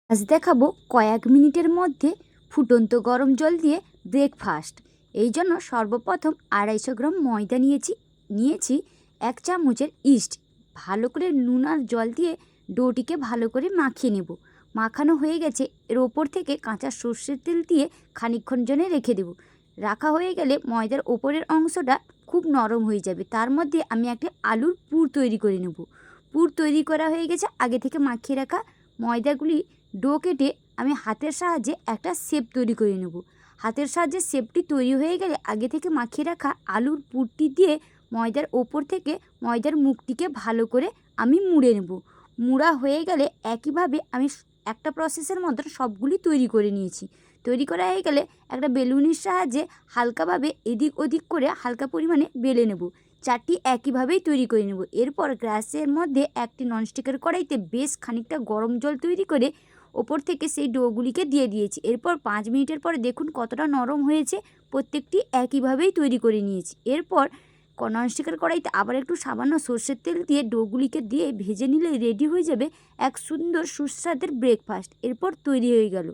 আজ দেখাবো কয়েক মিনিটের মধ্যে ফুটন্ত গরম জল দিয়ে ব্রেকফাস্ট। এই জন্য সর্বপ্রথম 250 গ্রাম ময়দা নিয়েছি 1 চামচের ইস্ট। ভালো করে নুন আর জল দিয়ে ডোটিকে ভালো করে মাখিয়ে নেব। মাখানো হয়ে গেছে, এর ওপর থেকে কাঁচা সর্ষের তেল দিয়ে খানিকক্ষণ জন্য রেখে দেব। রাখা হয়ে গেলে ময়দার ওপরের অংশটা খুব নরম হয়ে যাবে। তার মধ্যে আমি একটা আলুর পুর তৈরি করে নেব। পুর তৈরি করা হয়ে গেছে, আগে থেকে মাখিয়ে রাখা ময়দাগুলি ডো কেটে আমি হাতের সাহায্যে একটা শেপ তৈরি করে নেব। হাতের সাহায্যে শেপটি তৈরি হয়ে গেলে আগে থেকে মাখিয়ে রাখা আলুর পুরটি দিয়ে ময়দার ওপর থেকে ময়দার মুখটিকে ভালো করে আমি মুড়ে নেব। মুড়া হয়ে গেলে একইভাবে আমি একটা প্রসেসের মতন সবগুলি তৈরি করে নিয়েছি। তৈরি করা হয়ে গেলে একটা বেলুনের সাহায্যে হালকাভাবে এদিক ওদিক করে হালকা পরিমাণে বেলে নেব। চারটি একইভাবেই তৈরি করে নেব। এরপর গ্যাসের মধ্যে একটি ননস্টিকের কড়াইতে বেশ খানিকটা গরম জল তৈরি করে ওপর থেকে সেই ডোগুলিকে দিয়ে দিয়েছি। এরপর 5 মিনিটের পরে দেখুন কতটা নরম হয়েছে। প্রত্যেকটি একইভাবেই তৈরি করে নিয়েছি। এরপর ননস্টিকের কড়াইতে আবার একটু সামান্য সর্ষের তেল দিয়ে ডোগুলিকে দিয়ে ভেজে নিলেই রেডি হয়ে যাবে এক সুন্দর সুস্বাদের ব্রেকফাস্ট। এরপর তৈরি হয়ে গেল।